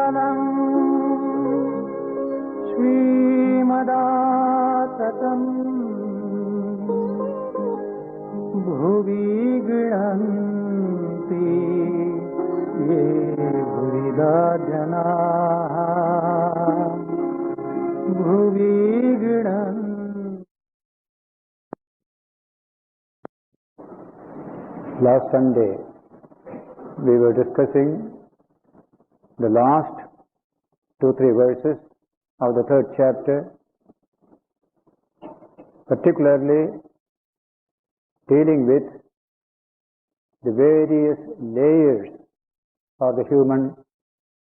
केवलं श्रीमदाततं भुवि गृह्णन्ति ये भूरिदा जनाः भुवि गृह्णन्ति। Last Sunday we were discussing the last 2-3 verses of the 3rd chapter, particularly dealing with the various layers of the human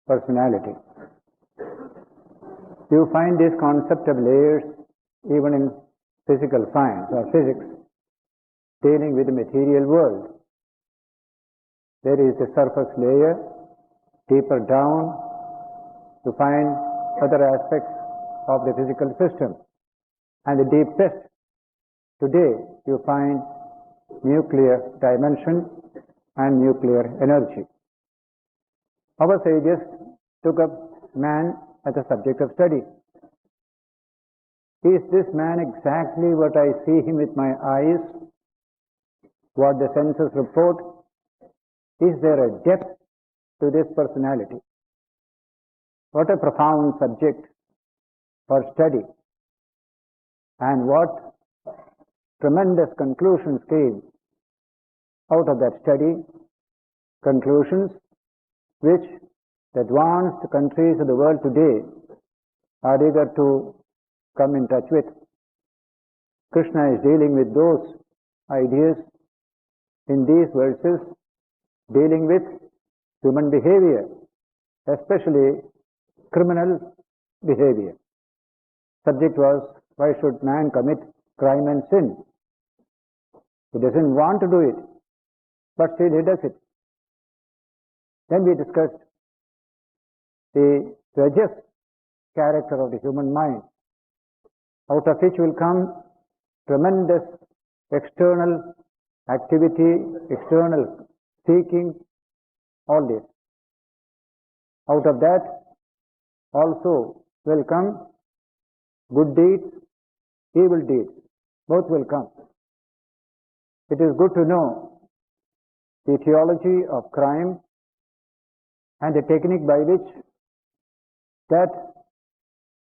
personality. You find this concept of layers even in physical science or physics, dealing with the material world. There is a surface layer, deeper down you find other aspects of the physical system, and the deepest today you find nuclear dimension and nuclear energy. Our sages took up man as a subject of study. Is this man exactly what I see him with my eyes? What the senses report? Is there a depth to this personality? What a profound subject for study, and what tremendous conclusions came out of that study, conclusions which the advanced countries of the world today are eager to come in touch with. Krishna is dealing with those ideas in these verses, dealing with human behavior, especially criminal behavior. Subject was, why should man commit crime and sin? He doesn't want to do it, but still he does it. Then we discussed the rajas character of the human mind, out of which will come tremendous external activity, external seeking, all this. Out of that also will come good deeds, evil deeds, both will come. It is good to know the theology of crime and the technique by which that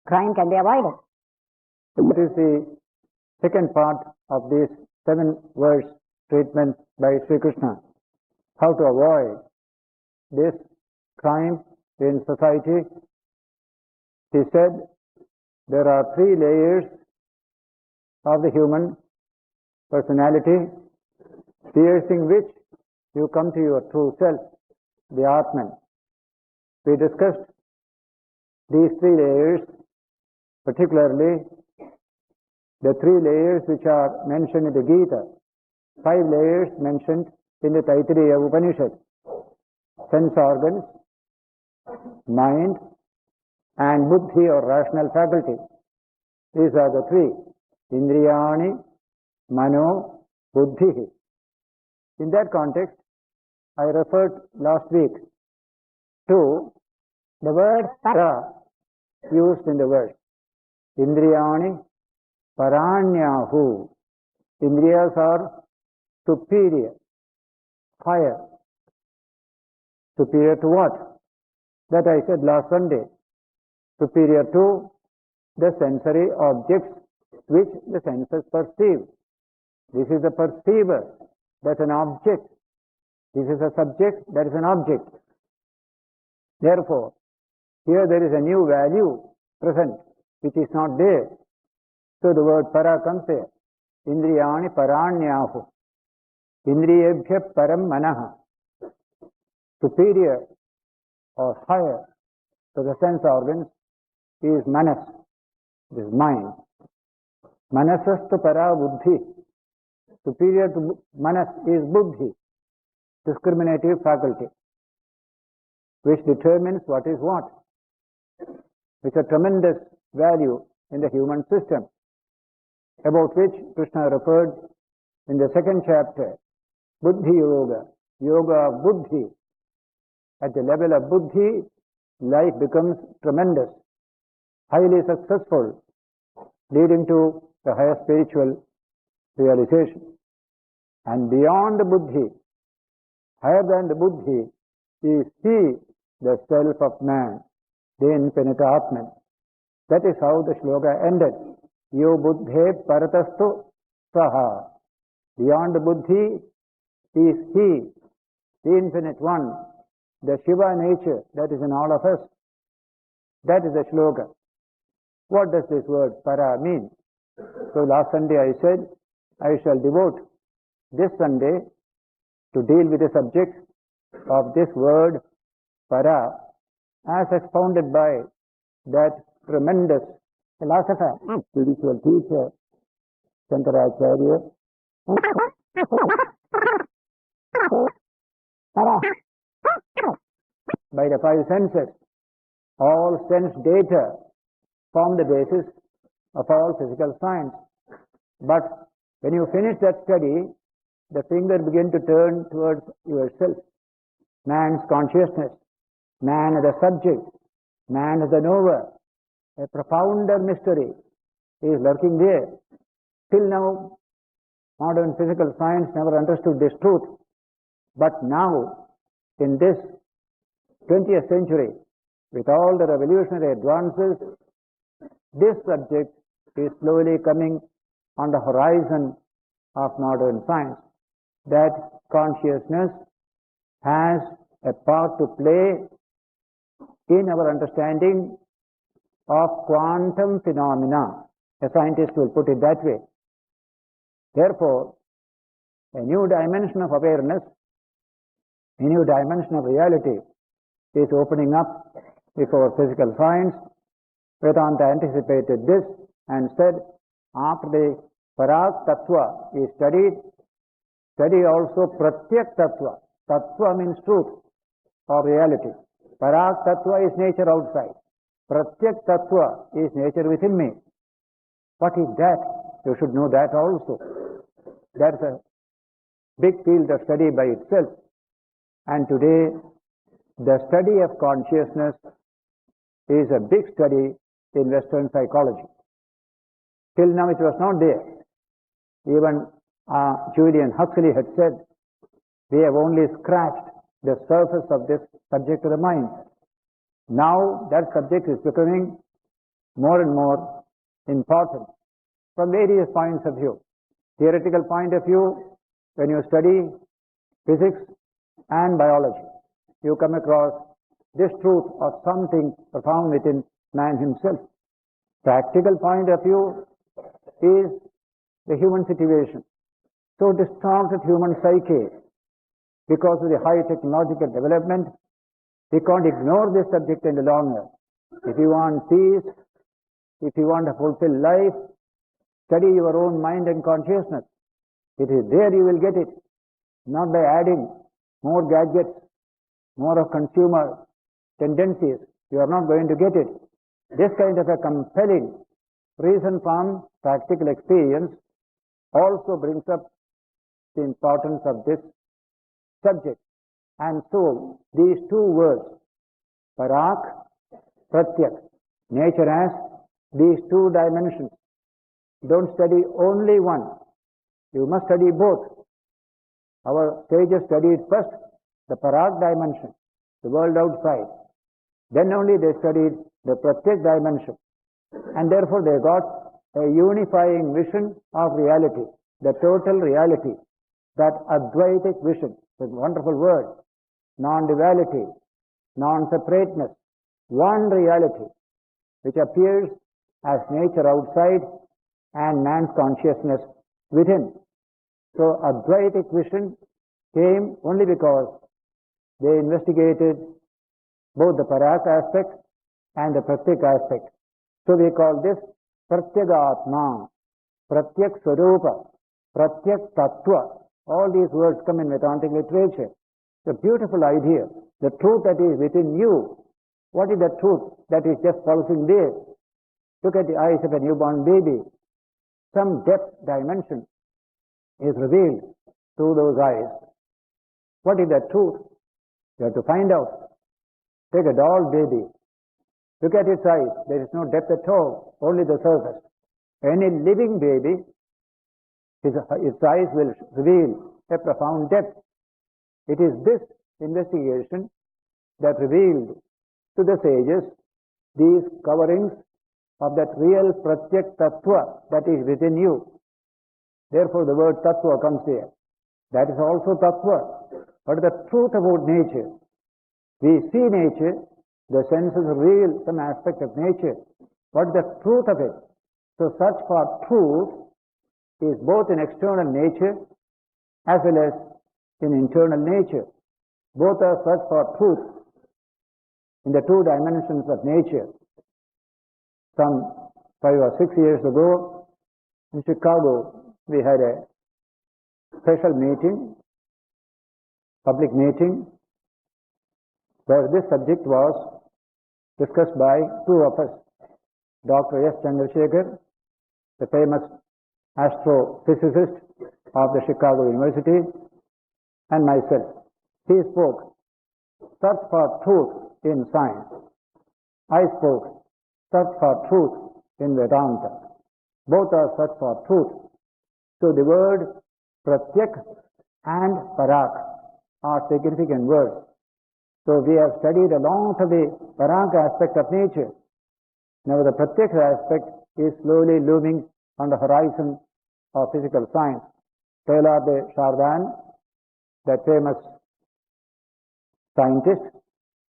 crime can be avoided. That is the second part of this 7-verse treatment by Sri Krishna. How to avoid this crime in society. He said there are 3 layers of the human personality, piercing which you come to your true self, the Atman. We discussed these 3 layers, particularly the 3 layers which are mentioned in the Gita, 5 layers mentioned in the Taittiriya Upanishad: sense organs, mind, and buddhi or rational faculty. These are the 3: indriyani, mano, buddhi. In that context, I referred last week to the word para used in the verse. Indriyani paranyahu. Indriyas are superior, higher. Superior to what? That I said last Sunday. Superior to the sensory objects which the senses perceive. This is a perceiver, that's an object. This is a subject, that is an object. Therefore, here there is a new value present, which is not there. So the word para comes here. Indriyani paranyahu. Indriyebhya param manaha. Superior or higher to the sense organs is manas, this mind. Manasastu para buddhi. Superior to manas is buddhi, discriminative faculty, which determines what is what. It's a tremendous value in the human system, about which Krishna referred in the 2nd chapter, Buddhi Yoga, Yoga of Buddhi. At the level of Buddhi, life becomes tremendous, highly successful, leading to the higher spiritual realization. And beyond the buddhi, higher than the buddhi, is he, the self of man, the infinite Atman. That is how the shloka ended. Yo buddhe paratastu saha. Beyond the buddhi is he, the infinite one, the Shiva nature that is in all of us. That is the shloka. What does this word para mean? So last Sunday I said, I shall devote this Sunday to deal with the subject of this word para as expounded by that tremendous philosopher, spiritual teacher, Shankaracharya. By the five senses, all sense data form the basis of all physical science. But when you finish that study, the finger begins to turn towards yourself. Man's consciousness, man as a subject, man as a knower, a profounder mystery is lurking there. Till now, modern physical science never understood this truth. But now, in this 20th century, with all the revolutionary advances, this subject is slowly coming on the horizon of modern science, that consciousness has a part to play in our understanding of quantum phenomena. A scientist will put it that way. Therefore, a new dimension of awareness, a new dimension of reality is opening up before physical science. Vedanta anticipated this and said, after the Parak Tattva is studied, study also Pratyak Tattva. Tattva means truth or reality. Parak Tattva is nature outside. Pratyak Tattva is nature within me. What is that? You should know that also. That's a big field of study by itself. And today, the study of consciousness is a big study in Western psychology. Till now it was not there. Even Julian Huxley had said, we have only scratched the surface of this subject of the mind. Now that subject is becoming more and more important from various points of view. Theoretical point of view, when you study physics and biology, you come across this truth of something profound within man himself. Practical point of view is the human situation. So distorted human psyche, because of the high technological development, we can't ignore this subject any longer. If you want peace, if you want a fulfilled life, study your own mind and consciousness. It is there you will get it, not by adding more gadgets, more of consumer tendencies. You are not going to get it. This kind of a compelling reason from practical experience also brings up the importance of this subject. And so, these two words, Parak, Pratyak, nature has these two dimensions. Don't study only one. You must study both. Our sages studied first the Parak dimension, the world outside. Then only they studied the Pratyak dimension. And therefore they got a unifying vision of reality, the total reality, that Advaitic vision, a wonderful word, non-duality, non-separateness, one reality, which appears as nature outside and man's consciousness within. So Advaitic vision came only because they investigated both the Parak aspect and the Pratyak aspect. So we call this Pratyagatma, Pratyak Swarupa, Pratyak Tattva. All these words come in Vedantic literature. The beautiful idea, the truth that is within you. What is the truth that is just pulsing there? Look at the eyes of a newborn baby. Some depth dimension is revealed through those eyes. What is the truth? You have to find out. Take a doll baby. Look at its eyes. There is no depth at all, only the surface. Any living baby, its eyes will reveal a profound depth. It is this investigation that revealed to the sages these coverings of that real Pratyak Tattva that is within you. Therefore the word Tattva comes here. That is also Tattva. But the truth about nature. We see nature, the senses reveal some aspect of nature. What is the truth of it? So search for truth is both in external nature as well as in internal nature. Both are search for truth in the two dimensions of nature. Some 5 or 6 years ago in Chicago, we had a special meeting, public meeting, where this subject was discussed by two of us, Dr. S. Chandrasekhar, the famous astrophysicist of the Chicago University, and myself. He spoke, search for truth in science. I spoke, search for truth in Vedanta. Both are search for truth. So the word Pratyak and Parak are significant words. So we have studied a lot of the Parak aspect of nature. Now the Pratyak aspect is slowly looming on the horizon of physical science. Teilhard de Chardin, that famous scientist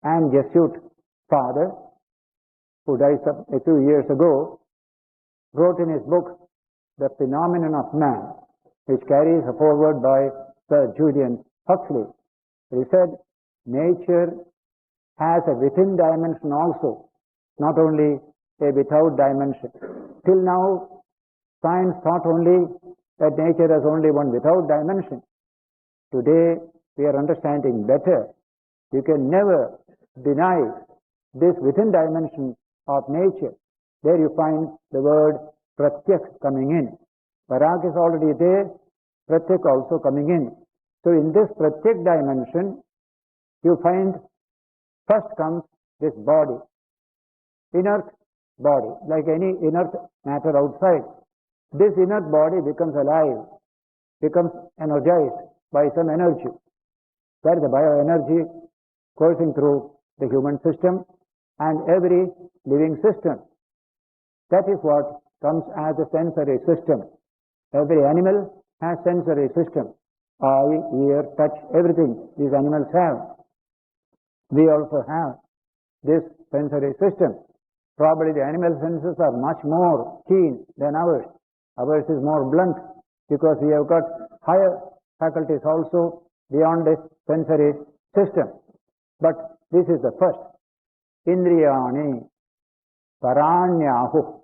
and Jesuit father, who died a few years ago, wrote in his book, The Phenomenon of Man, which carries forward by Sir Julian Huxley. He said, nature has a within dimension also, not only a without dimension. Till now, science thought only that nature has only one without dimension. Today, we are understanding better. You can never deny this within dimension of nature. There you find the word Pratyak coming in. Parak is already there, Pratyak also coming in. So in this Pratyak dimension, you find first comes this body, inert body, like any inert matter outside. This inert body becomes alive, becomes energized by some energy. That is the bioenergy coursing through the human system and every living system. That is what comes as a sensory system. Every animal has sensory system. Eye, ear, touch, everything these animals have. We also have this sensory system. Probably the animal senses are much more keen than ours. Ours is more blunt because we have got higher faculties also beyond this sensory system. But this is the first. Indriyani, Paranyahu.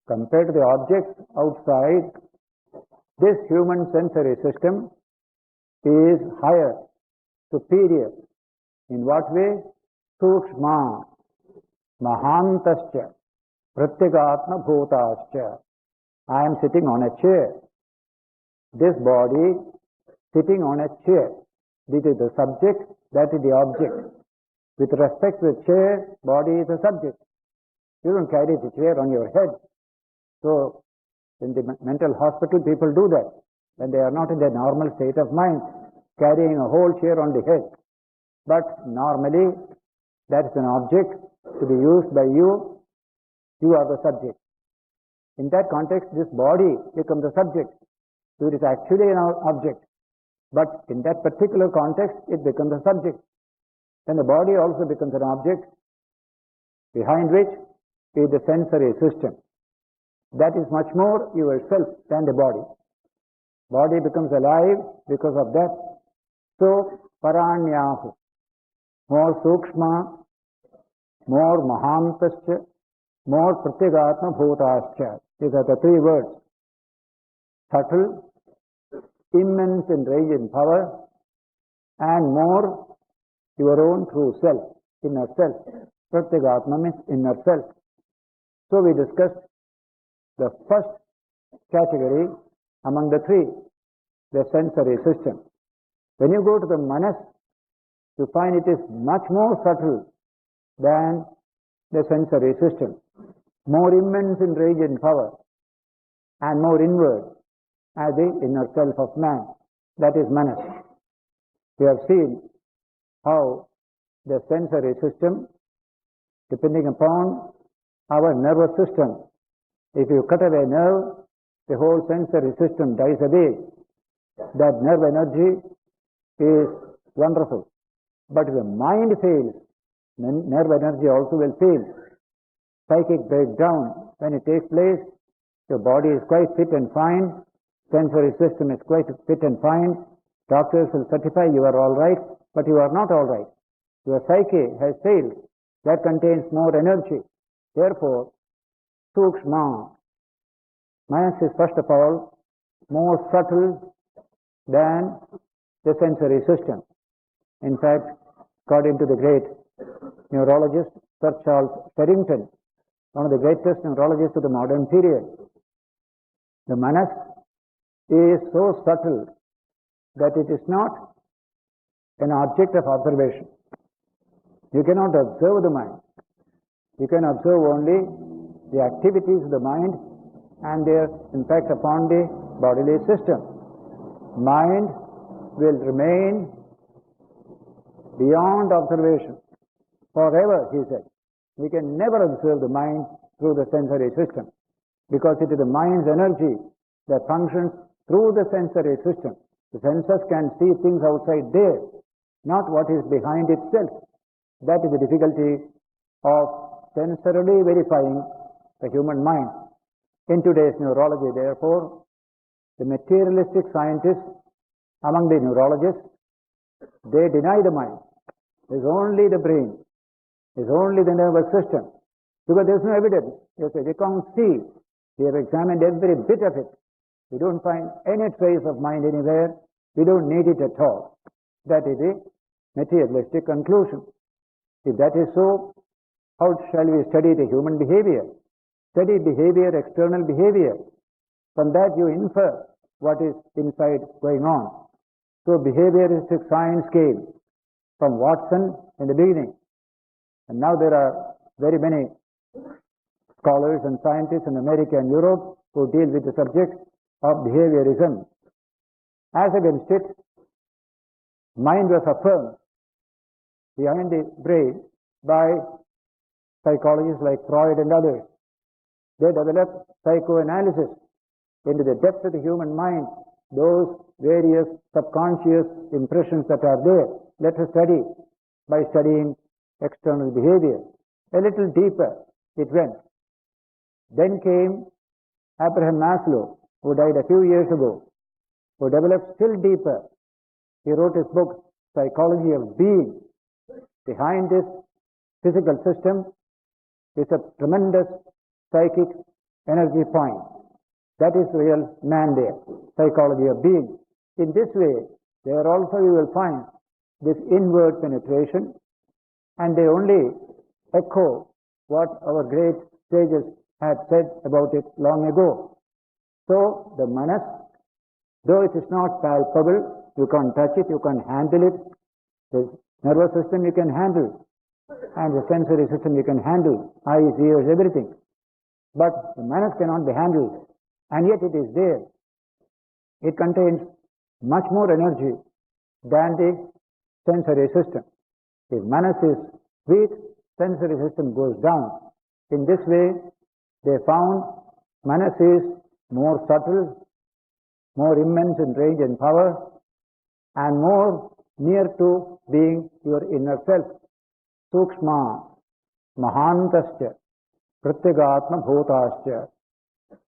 Compared to the objects outside, this human sensory system is higher, superior. In what way? Sukshma, Mahantascha, Pratyekatma Bhutascha. I am sitting on a chair. This body sitting on a chair. This is the subject, that is the object. With respect to the chair, body is the subject. You don't carry the chair on your head. So, in the mental hospital, people do that when they are not in their normal state of mind, carrying a whole chair on the head. But normally, that is an object to be used by you. You are the subject. In that context, this body becomes the subject. So it is actually an object. But in that particular context, it becomes a subject. Then the body also becomes an object, behind which is the sensory system. That is much more yourself than the body. Body becomes alive because of that. So, Paranyahu, more Sukshma, more Mahantascha, more Pratyekatma Bhutascha. These are the three words. Subtle, immense in range and power, and more your own true self, inner self. Pratyekatma means inner self. So we discussed the first category among the three, the sensory system. When you go to the manas, you find it is much more subtle than the sensory system, more immense in range and power, and more inward as the inner self of man. That is manas. We have seen how the sensory system, depending upon our nervous system, if you cut away nerve, the whole sensory system dies away. That nerve energy is wonderful. But if the mind fails, then nerve energy also will fail. Psychic breakdown, when it takes place, your body is quite fit and fine, sensory system is quite fit and fine, doctors will certify you are all right, but you are not all right. Your psyche has failed. That contains more energy. Therefore, sukshma, manas is first of all more subtle than the sensory system. In fact, according to the great neurologist Sir Charles Sherrington, one of the greatest neurologists of the modern period, the manas is so subtle that it is not an object of observation. You cannot observe the mind. You can observe only the activities of the mind and their impact upon the bodily system. Mind will remain beyond observation forever, he said. We can never observe the mind through the sensory system because it is the mind's energy that functions through the sensory system. The senses can see things outside there, not what is behind itself. That is the difficulty of sensorily verifying the human mind. In today's neurology, therefore, the materialistic scientists among the neurologists, they deny the mind. There's only the brain. There's only the nervous system. Because there's no evidence. They say, we can't see. We have examined every bit of it. We don't find any trace of mind anywhere. We don't need it at all. That is the materialistic conclusion. If that is so, how shall we study the human behavior? Study behavior, external behavior. From that you infer what is inside going on. So behavioristic science came from Watson in the beginning. And now there are very many scholars and scientists in America and Europe who deal with the subject of behaviorism. As against it, mind was affirmed behind the brain by psychologists like Freud and others. They developed psychoanalysis into the depths of the human mind, those various subconscious impressions that are there. Let us study by studying external behavior. A little deeper it went. Then came Abraham Maslow, who died a few years ago, who developed still deeper. He wrote his book, Psychology of Being. Behind this physical system is a tremendous psychic energy point. That is real man there, psychology of being. In this way, there also you will find this inward penetration, and they only echo what our great sages had said about it long ago. So, the manas, though it is not palpable, you can't touch it, you can't handle it. The nervous system you can handle, and the sensory system you can handle, eyes, ears, everything. But the manas cannot be handled, and yet it is there. It contains much more energy than the sensory system. If manas is weak, sensory system goes down. In this way, they found manas is more subtle, more immense in range and power, and more near to being your inner self. Sukshma, mahantascha, pratyagatma bhutascha.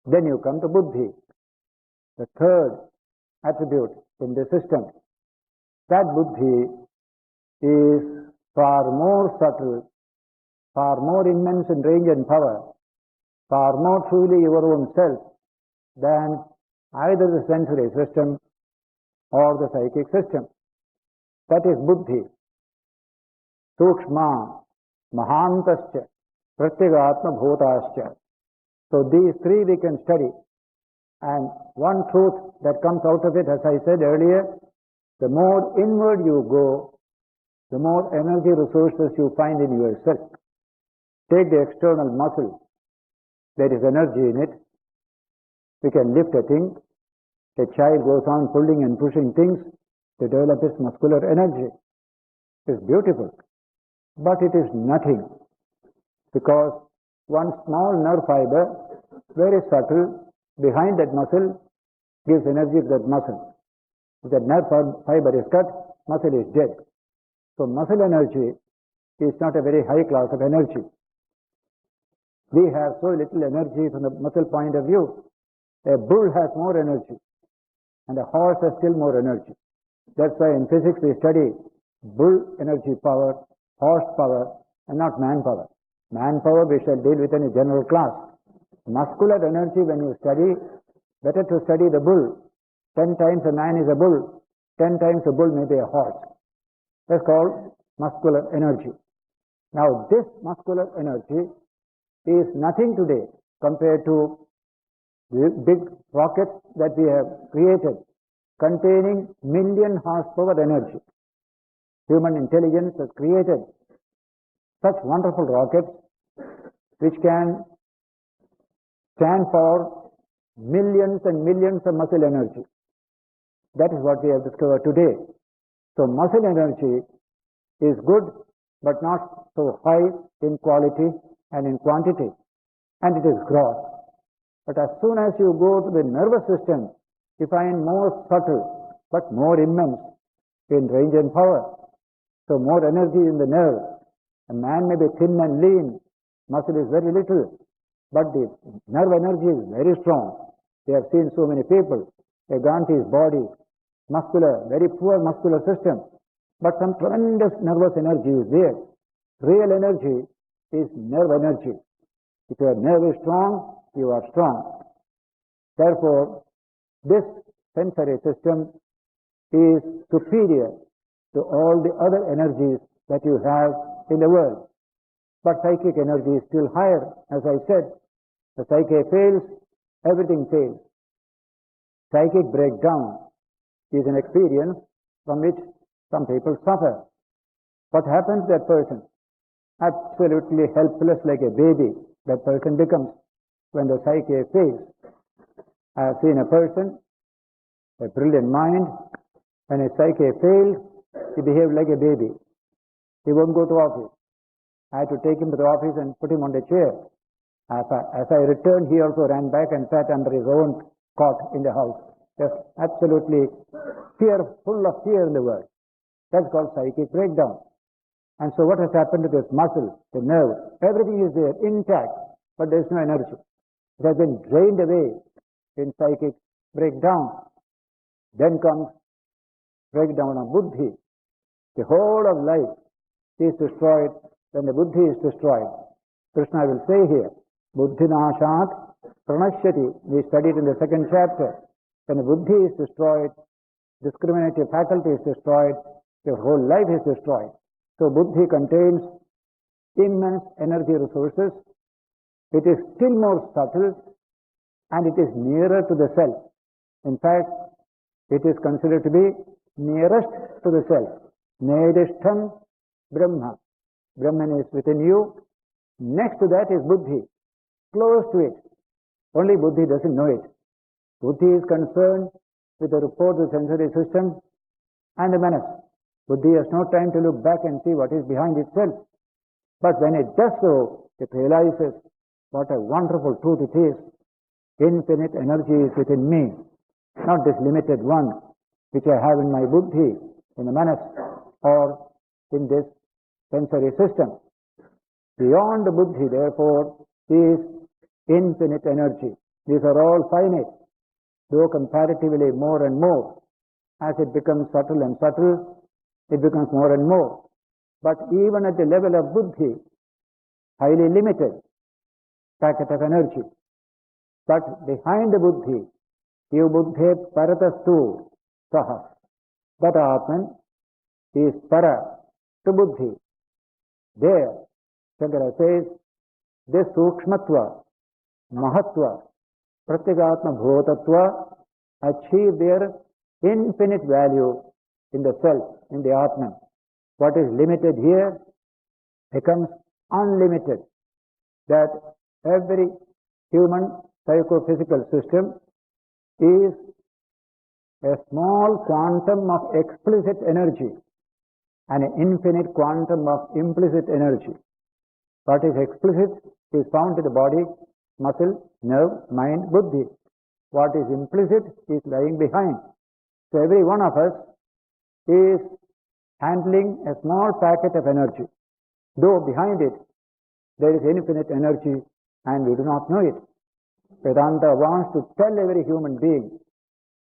Then you come to buddhi, the third attribute in the system. That buddhi is far more subtle, far more immense in range and power, far more truly your own self than either the sensory system or the psychic system. That is buddhi. Sukshma, mahantascha, pratyagatma bhutascha. So these three we can study. And one truth that comes out of it, as I said earlier, the more inward you go, the more energy resources you find in yourself. Take the external muscle. There is energy in it. We can lift a thing. A child goes on pulling and pushing things to develop its muscular energy. It's beautiful. But it is nothing, because one small nerve fiber, very subtle, behind that muscle, gives energy to that muscle. If that nerve fiber is cut, muscle is dead. So muscle energy is not a very high class of energy. We have so little energy from the muscle point of view. A bull has more energy, and a horse has still more energy. That's why in physics we study bull energy power, horse power, and not manpower. Manpower we shall deal with in a general class. Muscular energy, when you study, better to study the bull. 10 times a man is a bull, 10 times a bull may be a horse. That's called muscular energy. Now this muscular energy is nothing today compared to the big rockets that we have created containing million horsepower energy. Human intelligence has created such wonderful rockets which can stand for millions and millions of muscle energy. That is what we have discovered today. So muscle energy is good, but not so high in quality and in quantity, and it is gross. But as soon as you go to the nervous system, you find more subtle, but more immense in range and power. So more energy in the nerve. A man may be thin and lean, muscle is very little, but the nerve energy is very strong. We have seen so many people, a Gandhi's body, muscular, very poor muscular system, but some tremendous nervous energy is there. Real energy is nerve energy. If your nerve is strong, you are strong. Therefore, this sensory system is superior to all the other energies that you have in the world. But psychic energy is still higher. As I said, the psyche fails, everything fails. Psychic breakdown is an experience from which some people suffer. What happens to that person? Absolutely helpless, like a baby, that person becomes when the psyche fails. I have seen a person, a brilliant mind, when his psyche failed, he behaved like a baby. He won't go to office. I had to take him to the office and put him on the chair. As I returned, he also ran back and sat under his own cot in the house. Just absolutely full of fear in the world. That's called psychic breakdown. And so what has happened to this muscle, the nerve? Everything is there, intact, but there is no energy. It has been drained away in psychic breakdown. Then comes breakdown of buddhi. The whole of life is destroyed when the buddhi is destroyed. Krishna will say here, buddhi nashat pranashyati. We studied in the second chapter. When the buddhi is destroyed, discriminative faculty is destroyed, your whole life is destroyed. So buddhi contains immense energy resources. It is still more subtle and it is nearer to the self. In fact, it is considered to be nearest to the self. Nedishtham Brahma. Brahman is within you. Next to that is buddhi, close to it. Only buddhi doesn't know it. Buddhi is concerned with the report of the sensory system and the manas. Buddhi has no time to look back and see what is behind itself. But when it does so, it realizes what a wonderful truth it is. Infinite energy is within me, not this limited one which I have in my buddhi, in the manas, or in this sensory system. Beyond the buddhi, therefore, is infinite energy. These are all finite, though comparatively more and more. As it becomes subtle and subtle, it becomes more and more. But even at the level of buddhi, highly limited packet of energy. But behind the buddhi, you buddhe paratastu saha. That Atman is para to buddhi. There, Shankara says, this sukshmatva, mahatva, pratyagatma bhotatva achieve their infinite value in the self, in the Atman. what is limited here becomes unlimited. That every human psychophysical system is a small quantum of explicit energy and an infinite quantum of implicit energy. What is explicit is found in the body, muscle, nerve, mind, buddhi. What is implicit is lying behind. So every one of us is handling a small packet of energy, though behind it there is infinite energy and we do not know it. Vedanta wants to tell every human being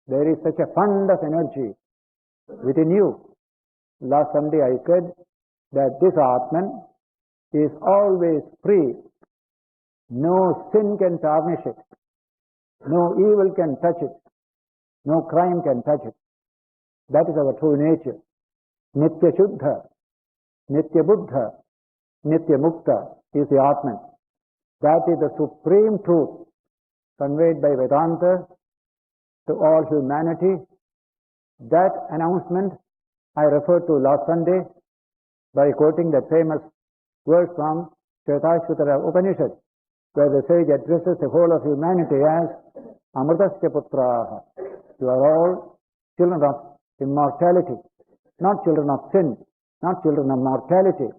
there is such a fund of energy within you. Last Sunday I said that this Atman is always free. No sin can tarnish it. No evil can touch it. No crime can touch it. That is our true nature. Nitya Shuddha, Nitya Buddha, Nitya Mukta is the Atman. That is the supreme truth conveyed by Vedanta to all humanity. That announcement I referred to last Sunday by quoting that famous verse from Shvetashvatara Upanishad, where the sage addresses the whole of humanity as Amritasya Putraha. You are all children of immortality, not children of sin, not children of mortality.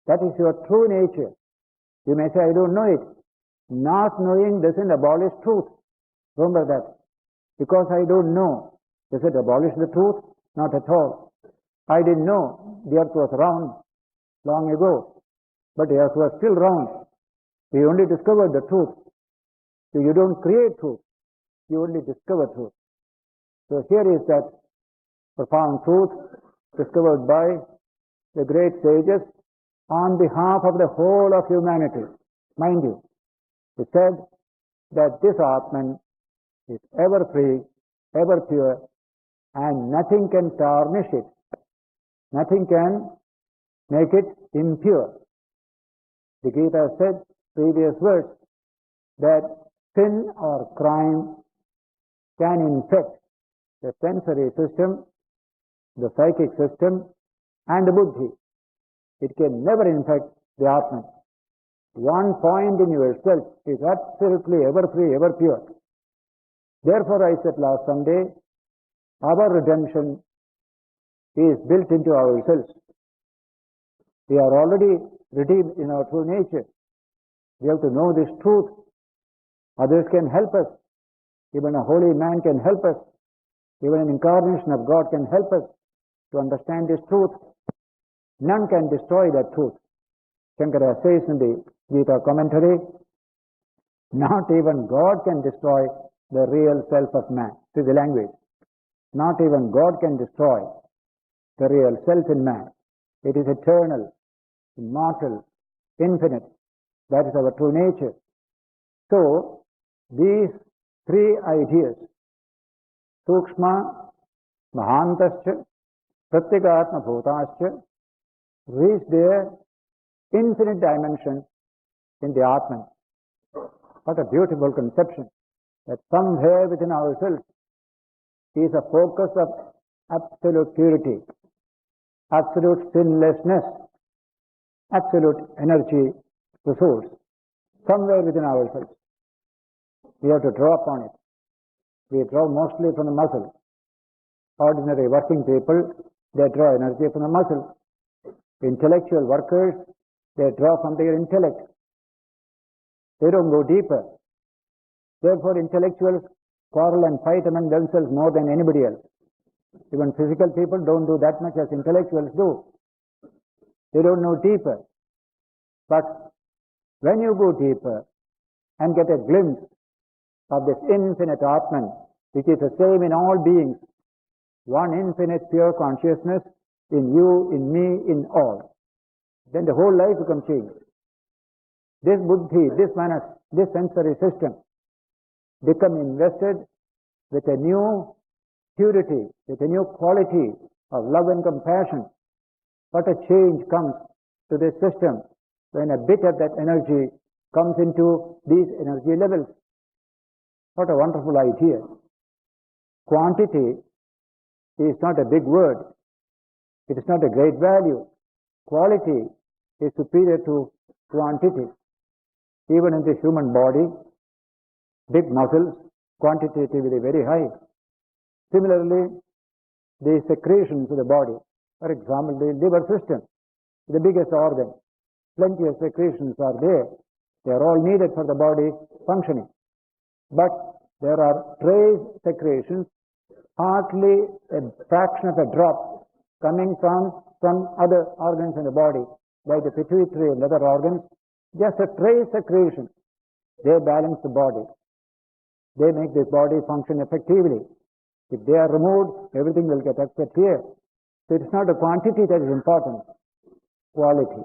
That is your true nature. You may say, I don't know it. Not knowing doesn't abolish truth. Remember that. Because I don't know, does it abolish the truth? Not at all. I didn't know the earth was round long ago, but the earth was still round. We only discovered the truth. So you don't create truth, you only discover truth. So here is that profound truth discovered by the great sages on behalf of the whole of humanity. Mind you, it said that this Atman is ever free, ever pure, and nothing can tarnish it. Nothing can make it impure. The Gita said, previous verse, that sin or crime can infect the sensory system, the psychic system, and the buddhi. It can never infect the Atman. One point in yourself is absolutely ever free, ever pure. Therefore, I said last Sunday, our redemption is built into ourselves. We are already redeemed in our true nature. We have to know this truth. Others can help us. Even a holy man can help us. Even an incarnation of God can help us to understand this truth. None can destroy that truth. Shankara says in the Gita commentary, not even God can destroy the real self of man. See the language. Not even God can destroy the real self in man. It is eternal, immortal, infinite. That is our true nature. So, these three ideas, Sukshma, Mahantascha, Pratyekatma Bhutascha, reach their infinite dimension in the Atman. What a beautiful conception, that somewhere within ourselves is a focus of absolute purity, absolute sinlessness, absolute energy resource, somewhere within ourselves. We have to draw upon it. We draw mostly from the muscle. Ordinary working people, they draw energy from the muscle. Intellectual workers, they draw from their intellect. They don't go deeper. Therefore, intellectuals quarrel and fight among themselves more than anybody else. Even physical people don't do that much as intellectuals do. They don't know deeper. But when you go deeper and get a glimpse of this infinite Atman, which is the same in all beings, one infinite pure consciousness in you, in me, in all, then the whole life becomes changed. This buddhi, this manas, this sensory system become invested with a new purity, with a new quality of love and compassion. What a change comes to this system when a bit of that energy comes into these energy levels. What a wonderful idea. Quantity is not a big word. It is not a great value. Quality is superior to quantity. Even in the human body, big muscles, quantitatively very high. Similarly, the secretions of the body, for example, the liver system, the biggest organ, plenty of secretions are there. They are all needed for the body functioning. But there are trace secretions, hardly a fraction of a drop coming from some other organs in the body, like the pituitary and other organs, just a trace secretion. They balance the body. They make this body function effectively. If they are removed, everything will get upset here. So it's not the quantity that is important, quality.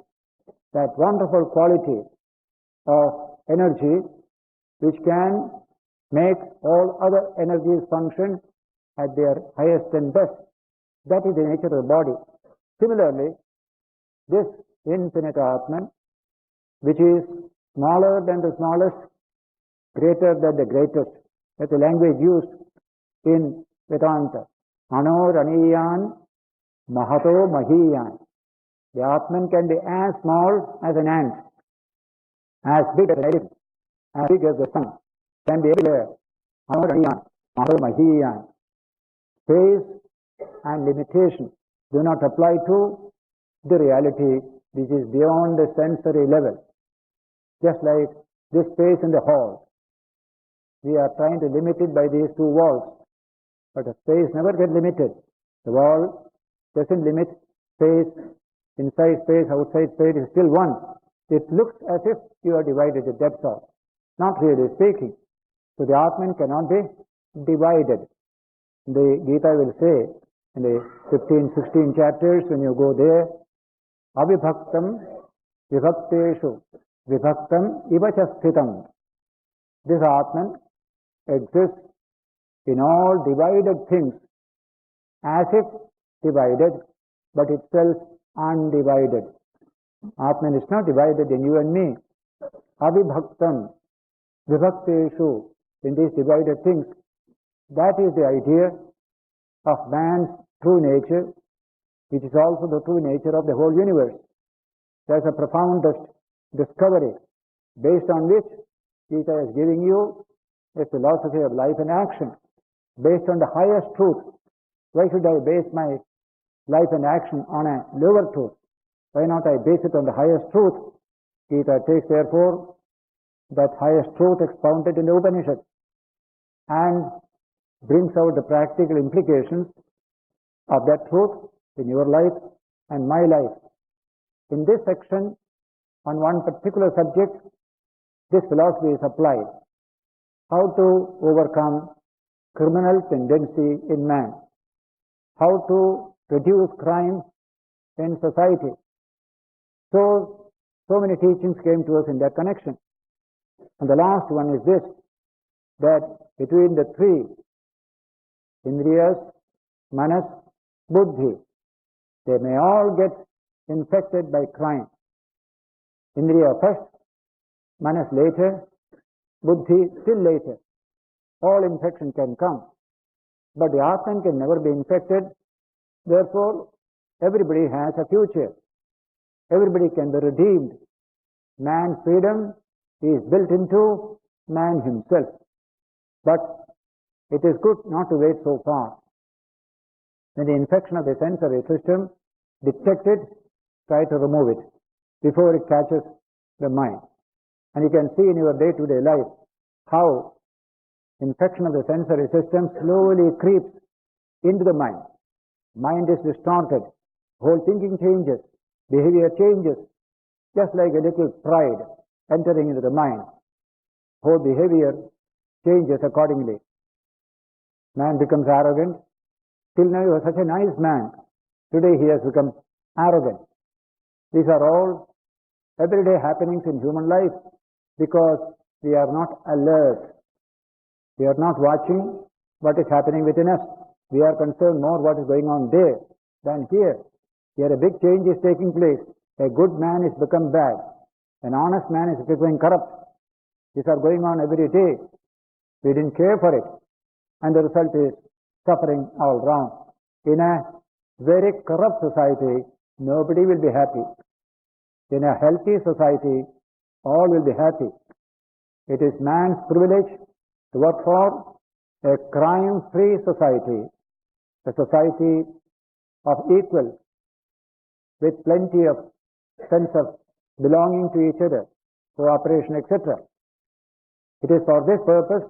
That wonderful quality of energy which can make all other energies function at their highest and best. That is the nature of the body. Similarly, this infinite Atman, which is smaller than the smallest, greater than the greatest, that's the language used in Vedanta. Anor Aniyan Mahato Mahiyan. The Atman can be as small as an ant, as big as an elephant, as big as the sun, can be everywhere. Anor Aniyan Mahato Mahiyan. Space and limitation do not apply to the reality which is beyond the sensory level. Just like this space in the hall. We are trying to limit it by these two walls. But the space never gets limited. The wall doesn't limit space. Inside space, outside space is still one. It looks as if you are divided at depth of. Not really speaking. So the Atman cannot be divided. The Gita will say in the 15, 16 chapters, when you go there, Avibhaktam Vibhakteshu Vibhaktam Ivachasthitam. This Atman exists in all divided things as if divided, but itself undivided. Atman is not divided in you and me. Avibhaktam Vibhakteshu, in these divided things. That is the idea of man's true nature, which is also the true nature of the whole universe. There's a profoundest discovery based on which Gita is giving you a philosophy of life and action based on the highest truth. Why should I base my life and action on a lower truth? Why not I base it on the highest truth? Gita takes therefore that highest truth expounded in the Upanishad and brings out the practical implications of that truth in your life and my life. In this section, on one particular subject, this philosophy is applied. How to overcome criminal tendency in man. How to reduce crime in society. So many teachings came to us in that connection. And the last one is this, that between the three, Indriyas, Manas, Buddhi, they may all get infected by crime. Indriya first, Manas later, Buddhi still later. All infection can come. But the Atman can never be infected. Therefore, everybody has a future. Everybody can be redeemed. Man's freedom is built into man himself. But it is good not to wait so far. When the infection of the sensory system detected, try to remove it before it catches the mind. And you can see in your day-to-day life how infection of the sensory system slowly creeps into the mind. Mind is distorted. Whole thinking changes. Behavior changes. Just like a little pride entering into the mind. Whole behavior changes accordingly. Man becomes arrogant. Till now he was such a nice man. Today he has become arrogant. These are all everyday happenings in human life because we are not alert. We are not watching what is happening within us. We are concerned more what is going on there than here. Here a big change is taking place. A good man is become bad. An honest man is becoming corrupt. These are going on every day. We didn't care for it. And the result is suffering all round. In a very corrupt society, nobody will be happy. In a healthy society, all will be happy. It is man's privilege to work for a crime-free society, a society of equal, with plenty of sense of belonging to each other, cooperation, etc. It is for this purpose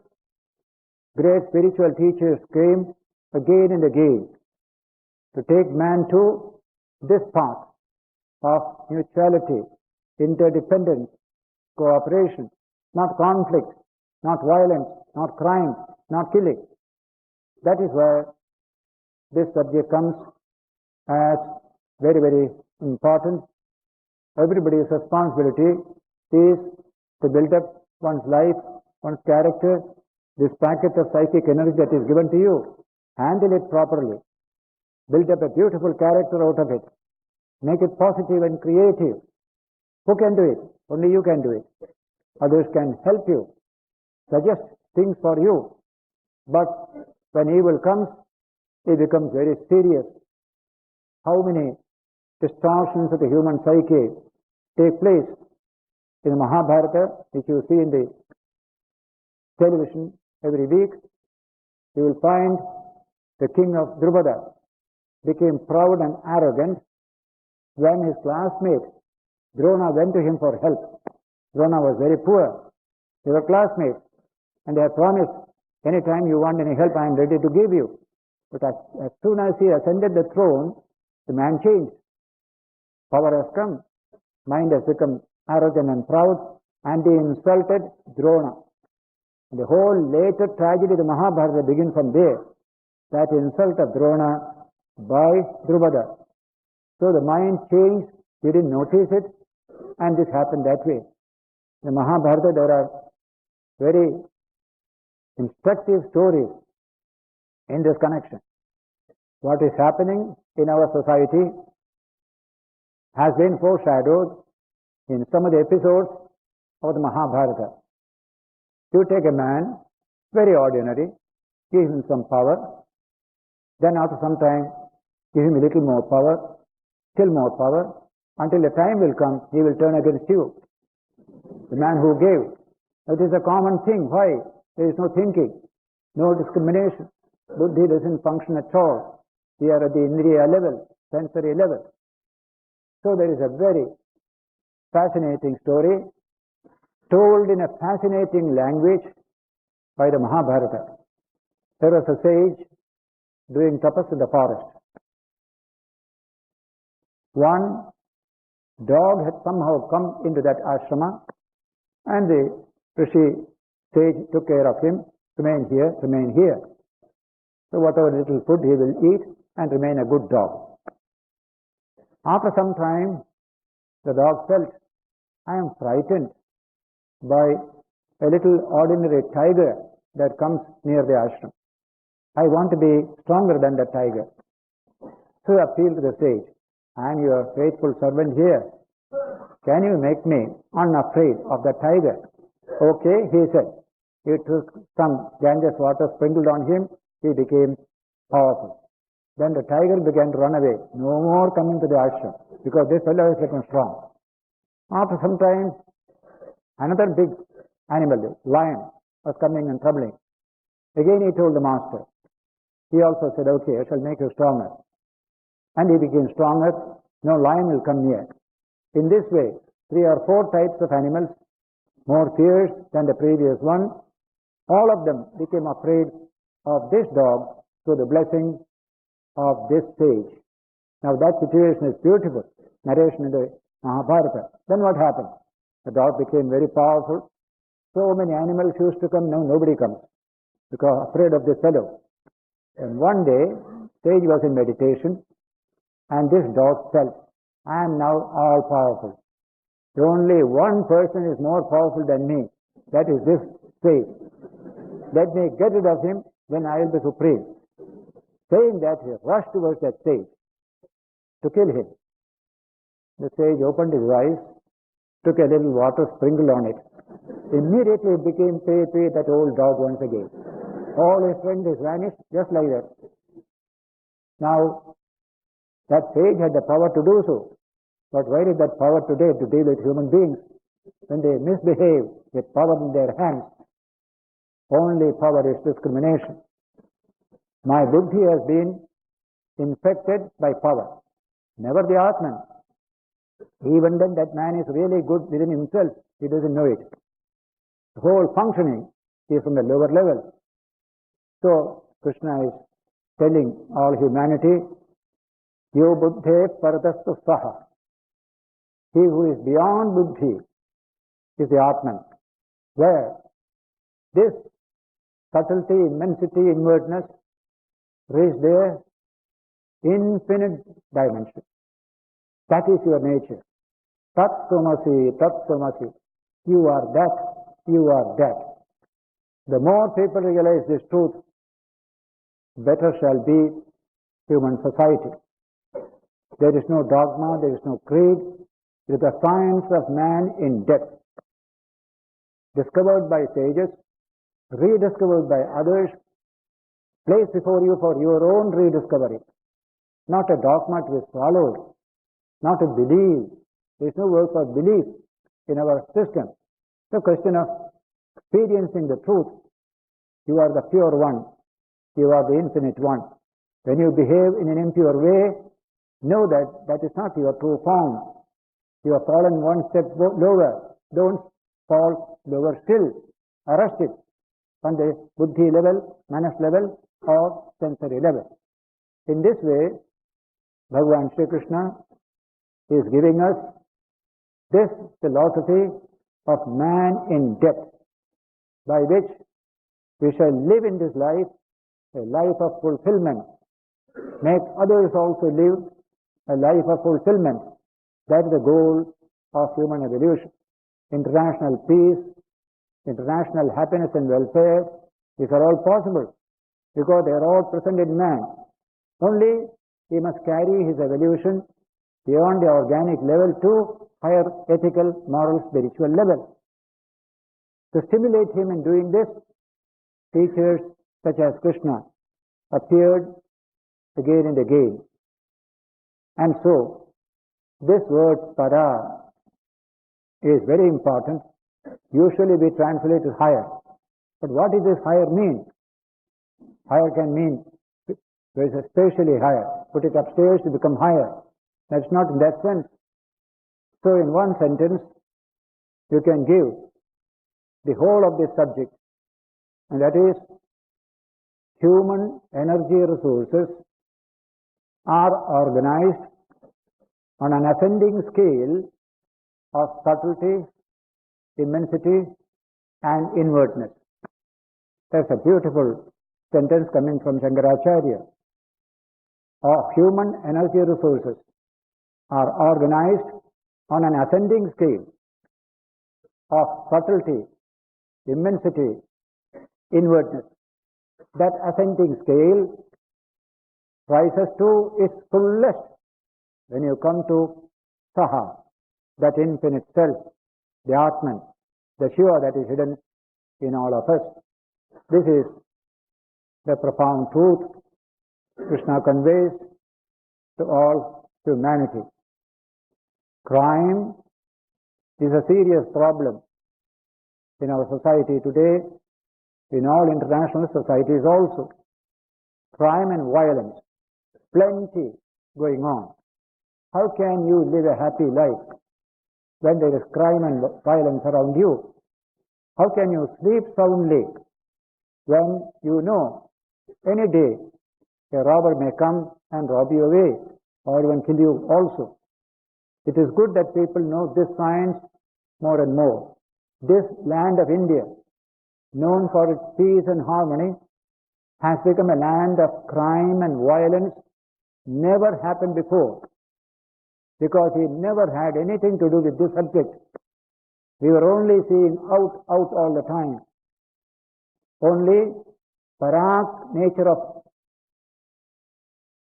great spiritual teachers came again and again to take man to this path of mutuality, interdependence, cooperation, not conflict, not violence, not crime, not killing. That is where this subject comes as very, very important. Everybody's responsibility is to build up one's life, one's character, this packet of psychic energy that is given to you. Handle it properly. Build up a beautiful character out of it. Make it positive and creative. Who can do it? Only you can do it. Others can help you, suggest things for you. But when evil comes, it becomes very serious. How many distortions of the human psyche take place in the Mahabharata, which you see in the television every week? You will find the king of Drupada became proud and arrogant when his classmate Drona went to him for help. Drona was very poor. They were classmates, and they had promised, anytime you want any help, I am ready to give you. But as soon as he ascended the throne, the man changed. Power has come. Mind has become arrogant and proud, and he insulted Drona. And the whole later tragedy of the Mahabharata begins from there. That insult of Drona by Drupada. So the mind changed, he didn't notice it, and this happened that way. In the Mahabharata there are very instructive stories in this connection. What is happening in our society has been foreshadowed in some of the episodes of the Mahabharata. You take a man, very ordinary, give him some power, then after some time give him a little more power, still more power, until a time will come he will turn against you. The man who gave. It is a common thing. Why? There is no thinking, no discrimination. Buddhi doesn't function at all. We are at the Indriya level, sensory level. So there is a very fascinating story told in a fascinating language by the Mahabharata. There was a sage doing tapas in the forest. One dog had somehow come into that ashrama, and the Rishi sage took care of him. Remain here, remain here. So whatever little food he will eat and remain a good dog. After some time, the dog felt, I am frightened by a little ordinary tiger that comes near the ashram. I want to be stronger than the tiger. So he appealed to the sage, I am your faithful servant here. Can you make me unafraid of the tiger? Okay, he said. He took some Ganges water, sprinkled on him, he became powerful. Then the tiger began to run away. No more coming to the ashram, because this fellow is become strong. After some time, another big animal, the lion, was coming and troubling. Again he told the master. He also said, okay, I shall make you stronger. And he became stronger. No lion will come near. In this way, 3 or 4 types of animals, more fierce than the previous one, all of them became afraid of this dog through the blessing of this sage. Now that situation is beautiful. Narration in the Mahabharata. Then what happened? The dog became very powerful. So many animals used to come, now nobody comes, because afraid of this fellow. And one day, sage was in meditation, and this dog felt, I am now all powerful. Only one person is more powerful than me. That is this sage. Let me get rid of him, then I will be supreme. Saying that, he rushed towards that sage to kill him. The sage opened his eyes, took a little water, sprinkled on it. Immediately it became Pepe, that old dog once again. All his strength is vanished, just like that. Now, That sage had the power to do so. But where is that power today to deal with human beings? When they misbehave with power in their hands, only power is discrimination. My buddhi has been infected by power, never the Atman. Even then that man is really good within himself, he doesn't know it. The whole functioning is from the lower level. So Krishna is telling all humanity, Yo buddhe paratastu saha. He who is beyond buddhi is the Atman, where this subtlety, immensity, inwardness reach their infinite dimension. That is your nature. Tat Somasi, Tat Somasi. You are that, you are that. The more people realize this truth, better shall be human society. There is no dogma, there is no creed. It is the science of man in depth, discovered by sages, rediscovered by others, placed before you for your own rediscovery. Not a dogma to be swallowed, not a belief. There is no word for belief in our system. It's a question of experiencing the truth. You are the pure one. You are the infinite one. When you behave in an impure way, know that that is not your true form. You have fallen one step lower. Don't fall lower still. Arrest it on the buddhi level, manas level, or sensory level. In this way, Bhagavan Sri Krishna is giving us this philosophy of man in depth, by which we shall live in this life a life of fulfillment, make others also live a life of fulfillment. That is the goal of human evolution. International peace, international happiness and welfare, these are all possible because they are all present in man. Only he must carry his evolution beyond the organic level to higher ethical, moral, spiritual level. To stimulate him in doing this, teachers such as Krishna appeared again and again. And so, this word para is very important. Usually we translate it higher. But what does this higher mean? Higher can mean there is especially higher. Put it upstairs to become higher. That's not in that sense. So in one sentence, you can give the whole of this subject, and that is human energy resources are organized on an ascending scale of subtlety, immensity, and inwardness. That's a beautiful sentence coming from Shankaracharya. Our human energy resources are organized on an ascending scale of subtlety, immensity, inwardness. That ascending scale rises to its fullest when you come to Saha, that infinite self, the Atman, the Shiva that is hidden in all of us. This is the profound truth Krishna conveys to all humanity. Crime is a serious problem in our society today, in all international societies also. Crime and violence, plenty going on. How can you live a happy life when there is crime and violence around you? How can you sleep soundly when you know any day a robber may come and rob you away or even kill you also? It is good that people know this science more and more. This land of India, known for its peace and harmony, has become a land of crime and violence. Never happened before, because he never had anything to do with this subject. We were only seeing out all the time. Only parak nature of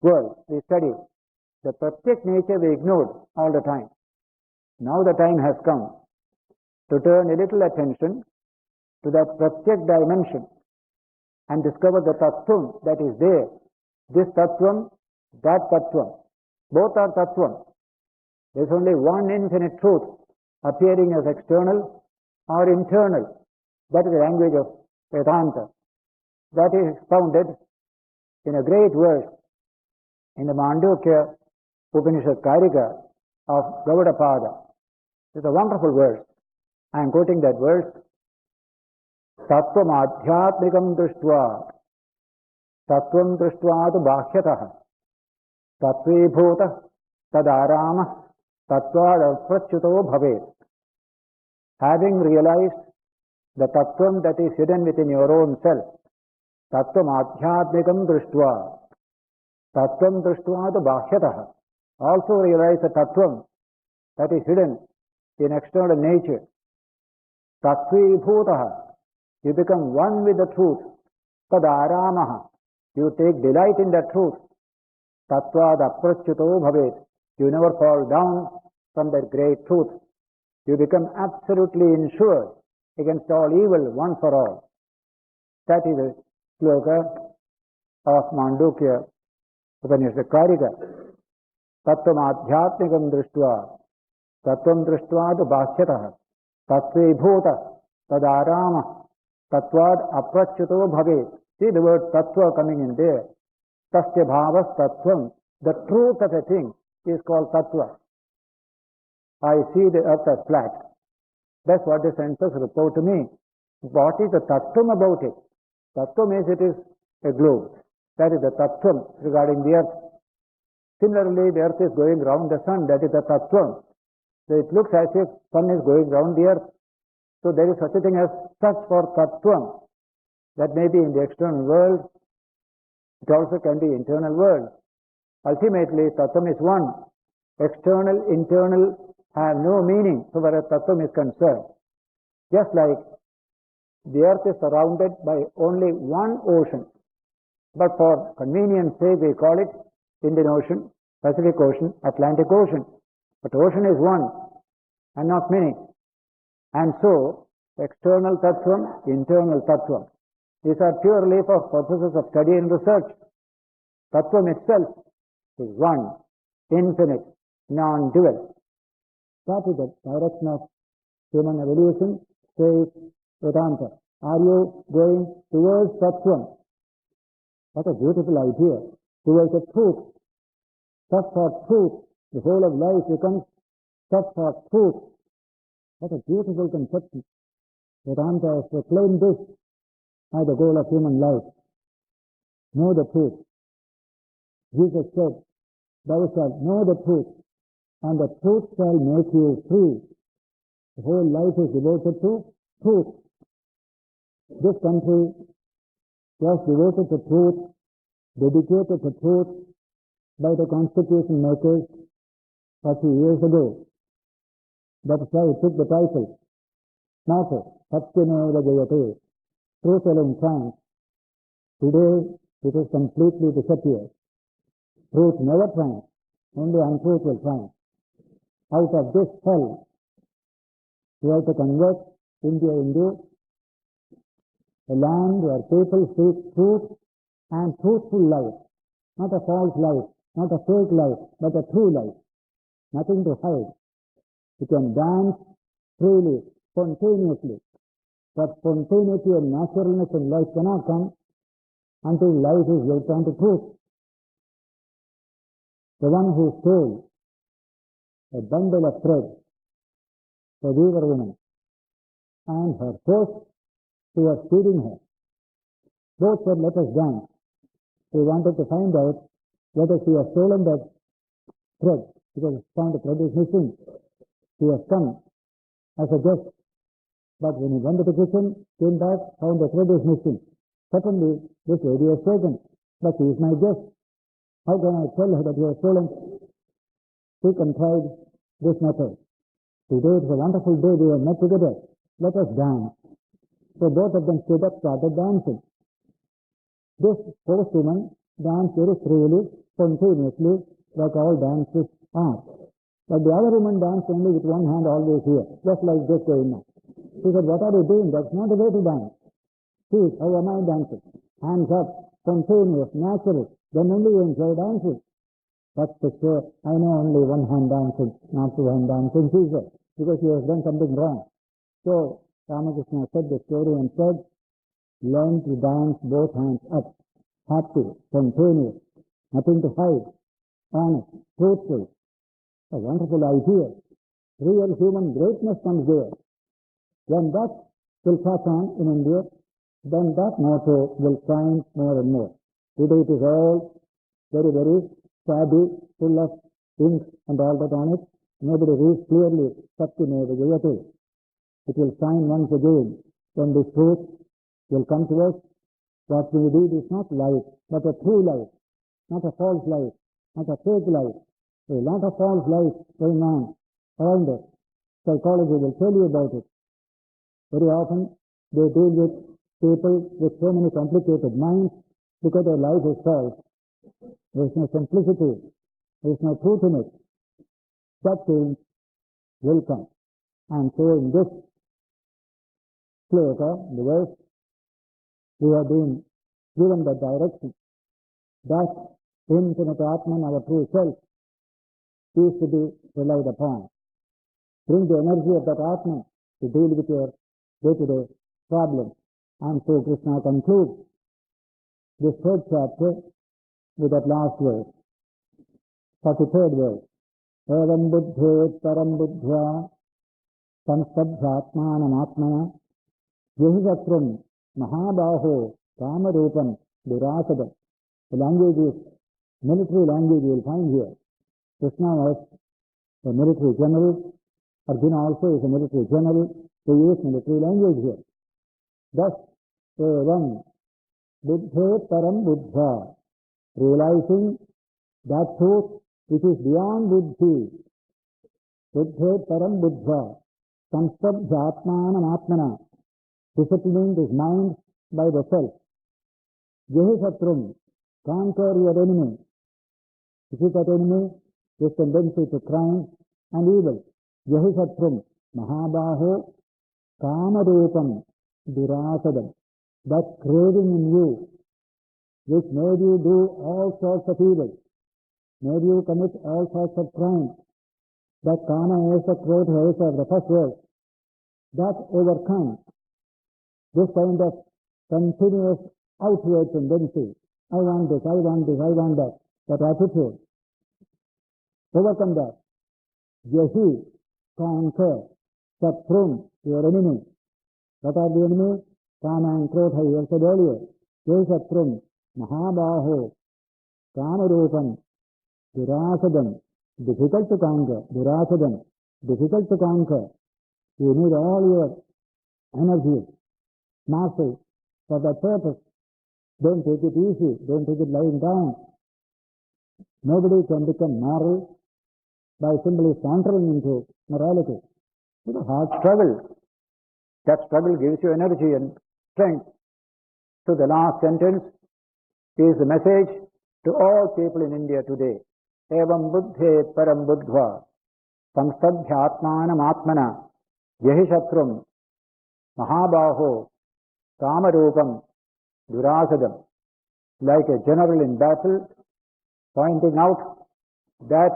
world we studied. The Pratyak nature we ignored all the time. Now the time has come to turn a little attention to that Pratyak dimension and discover the Tattvam that is there. This Tattvam, that Tattvam. Both are Tattvam. There's only one infinite truth appearing as external or internal. That is the language of Vedanta. That is founded in a great verse in the Mandukya Upanishad Karika of Gaudapada. It's a wonderful verse. I am quoting that verse. Tattvam adhyatmikam drishtva tattvam drishtva tu bhahyatah tattve bhuta tadarama tattvad aprachyuto bhavet. Having realized the tattvam that is hidden within your own self, tattvam adhyatmikam drishtva tattvam drishtva tu bhahyatah. Also realize the tattvam that is hidden in external nature. Tattve bhutah. You become one with the truth. Tadaramaha. You take delight in that truth. Tattvad aprachyuto bhavet. You never fall down from that great truth. You become absolutely insured against all evil once for all. That is the sloka of Mandukya Upanishad Karika. Tattvam adhyatmikam drishtva tattvam drishtva tu bhahyatah tattve bhuta tadarama tattvad aprachyuto bhavet. See the word tattva coming in there. Tasya bhavas tattvam. The truth of a thing is called tattva. I see the earth as flat. That's what the senses report to me. What is the tattvam about it? Tattvam means it is a globe. That is the tattvam regarding the earth. Similarly, the earth is going round the sun. That is the tattvam. So it looks as if sun is going round the earth. So there is such a thing as search for tattvam. That may be in the external world. It also can be internal world. Ultimately, tattvam is one. External, internal have no meaning so far as tattvam is concerned. Just like the earth is surrounded by only one ocean. But for convenience sake, we call it Indian Ocean, Pacific Ocean, Atlantic Ocean. But ocean is one and not many. And so, external tattvam, internal tattvam. These are purely for purposes of study and research. Tattvam itself is one, infinite, non-dual. That is the direction of human evolution, says Vedanta. Are you going towards tattvam? What a beautiful idea. Towards the truth. Search for truth. The whole of life becomes search for truth. What a beautiful conception. Vedanta has proclaimed this as the goal of human life. Know the truth. Jesus said, thou shalt know the truth, and the truth shall make you free. The whole life is devoted to truth. This country was devoted to truth, dedicated to truth by the constitution makers 30 years ago. That is why it took the title, motto, Satyameva Jayate, truth alone triumphs. Today it is completely disappeared. Truth never triumphs, only untruth will triumph. Out of this hell, we have to convert India into a land where people seek truth and truthful life, not a false life, not a fake life, but a true life. Nothing to hide. You can dance freely, spontaneously, but spontaneity and naturalness in life cannot come until life is built on to truth. The one who stole a bundle of thread, the weaver woman, and her host who was feeding her, both said, let us dance. They wanted to find out whether she has stolen that thread, because found the thread is missing. He has come as a guest, but when he went to the kitchen, came back, found the thread is missing. Certainly, this lady has taken, but she is my guest. How can I tell her that you have stolen? She contrived this method. Today is a wonderful day, we have met together. Let us dance. So both of them stood up, started dancing. This first woman danced very freely, spontaneously, like all dances are. But the other woman danced only with one hand always here, just like this going now. She said, what are you doing? That's not the way to dance. See, how am I dancing? Hands up, spontaneous, natural. Then only you enjoy dancing. That's for sure. I know only one hand dancing, not two hand dancing, Jesus, because he has done something wrong. So Ramakrishna said the story and said, learn to dance both hands up, happy, spontaneous, nothing to hide, honest, truthful. A wonderful idea. Real human greatness comes there. When that will catch on in India, then that motto will shine more and more. Today it is all very, very shabby, full of ink and all that on it. Nobody reads clearly, Satyameva Jayate. It will shine once again when the truth will come to us. What we need is not life, but a true life, not a false life, not a fake life. A lot of false life going on around us. Psychology will tell you about it. Very often they deal with people with so many complicated minds because their life is false. There is no simplicity. There is no truth in it. That change will come. And so in this sloka, the verse, we have been given the direction that infinite Atman, our true self, is to be relied upon. Bring the energy of that Atman to deal with your day-to-day problems. And so Krishna concludes this third chapter with that last verse, 43rd verse. Evam buddhet param buddhya samstabhyatmanam atmana yahisatram mahabaho kamarupam durasada. The language is military language you will find here. Krishna was a military general. Arjuna also is a military general. They use military language here. Thus, evam buddhet param buddha, realizing that truth which is beyond buddhi. Buddhet param buddha, samstabhyatmanam atmana, disciplining his mind by the self. Yahisatram, conquer your enemy. Which is that enemy? His tendency to crime and evil. Yahisatram, mahabaho, kamarupam, durasadam. That craving in you, which made you do all sorts of evil, made you commit all sorts of crimes, that kama esa, krodha esa of the first verse, that overcomes this kind of continuous outward tendency. I want this, I want this, I want that. That attitude. Overcome that. Yahi, conquer. Satrum, your enemy. What are the enemy? Kama and Krodha, you have said earlier. Yahi Satrum, Mahabaho, Kamarupam, Durasadam, difficult to conquer. Durasadam, difficult to conquer. You need all your energy, muscle for that purpose. Don't take it easy. Don't take it lying down. Nobody can become moral by simply sauntering into morality. It's a hard struggle. That struggle gives you energy and strength. So the last sentence is the message to all people in India today. Evam buddhet param buddhva samstabhyatmanam atmana yahishatrum mahabaho kamarupam durasadam. Like a general in battle, pointing out that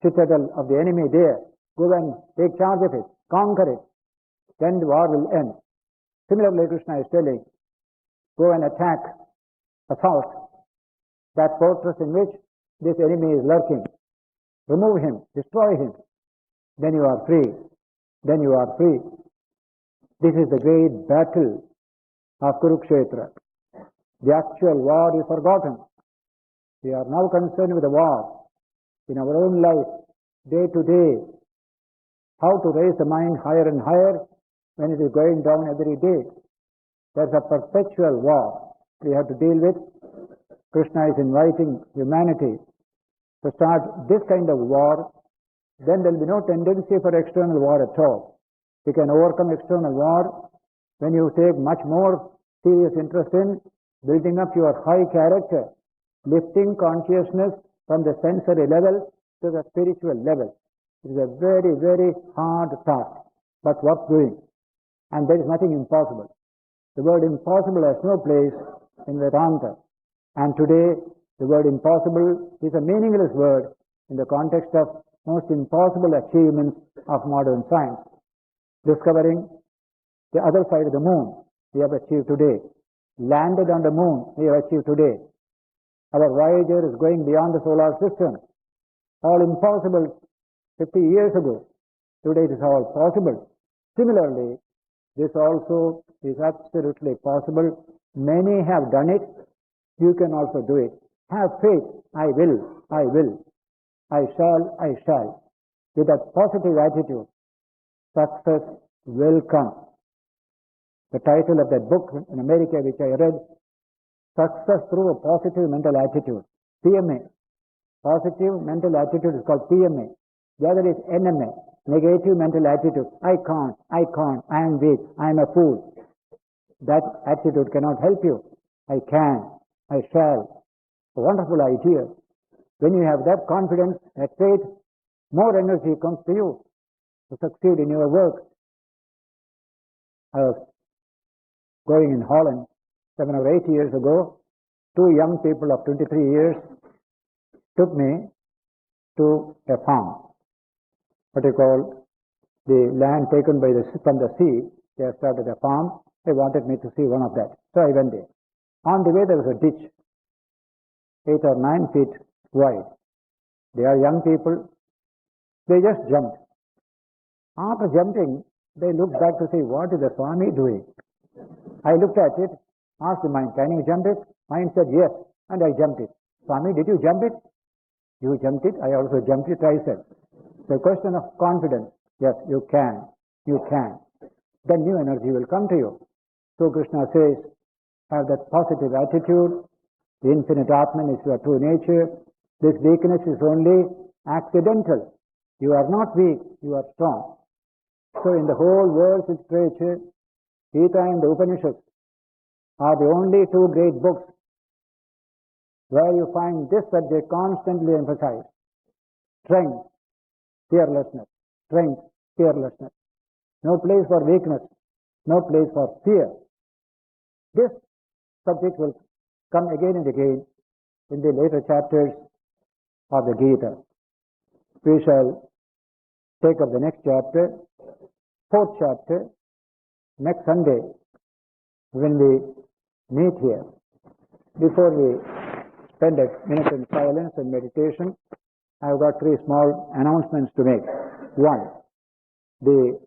citadel of the enemy there, go and take charge of it, conquer it, then the war will end. Similarly, Krishna is telling, go and attack, assault that fortress in which this enemy is lurking. Remove him, destroy him. Then you are free. Then you are free. This is the great battle of Kurukshetra. The actual war is forgotten. We are now concerned with the war in our own life, day to day. How to raise the mind higher and higher when it is going down every day. There's a perpetual war we have to deal with. Krishna is inviting humanity to start this kind of war. Then there will be no tendency for external war at all. You can overcome external war when you take much more serious interest in building up your high character, lifting consciousness from the sensory level to the spiritual level. It is a very, very hard task, but worth doing. And there is nothing impossible. The word impossible has no place in Vedanta. And today, The word impossible is a meaningless word in the context of most impossible achievements of modern science. Discovering the other side of the moon, we have achieved today. Landed on the moon, we have achieved today. Our Voyager is going beyond the solar system. All impossible 50 years ago. Today it is all possible. Similarly, this also is absolutely possible. Many have done it. You can also do it. Have faith. I will. I will. I shall. I shall. With that positive attitude, success will come. The title of that book in America which I read, Success Through a Positive Mental Attitude, PMA. Positive mental attitude is called PMA. The other is NMA, negative mental attitude. I can't, I am weak, I am a fool. That attitude cannot help you. I can, I shall. A wonderful idea. When you have that confidence, that faith, more energy comes to you to succeed in your work. I was going in Holland 7 or 8 years ago. Two young people of 23 years took me to a farm, what you call the land taken from the sea. They have started a farm. They wanted me to see one of that. So I went there. On the way there was a ditch, 8 or 9 feet wide. They are young people. They just jumped. After jumping, they looked back to see what is the Swami doing. I looked at it, asked the mind, can you jump it? Mind said yes, and I jumped it. Swami, did you jump it? You jumped it, I also jumped it, I said. The question of confidence. Yes, you can. You can. Then new energy will come to you. So Krishna says, have that positive attitude. The infinite Atman is your true nature. This weakness is only accidental. You are not weak, you are strong. So in the whole world's literature, Gita and the Upanishads are the only two great books where you find this subject constantly emphasized. Strength, fearlessness. Strength, fearlessness. No place for weakness. No place for fear. This subject will come again and again in the later chapters of the Gita. We shall take up the next chapter, 4th chapter, next Sunday when we meet here. Before we spend a minute in silence and meditation, I have got 3 small announcements to make. One, the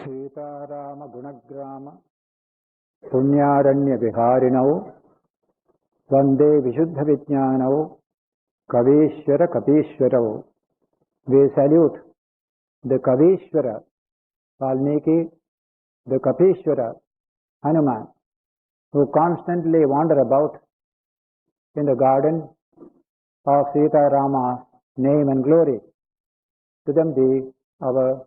Sitarama Gunagrama Punyaranya Viharinau Vande Vishuddha Vijnanau Kavishwara Kapishwarau. We salute the Kavishwara Valmiki, the Kapishwara Hanuman, who constantly wander about in the garden of Sita Rama's name and glory. To them be our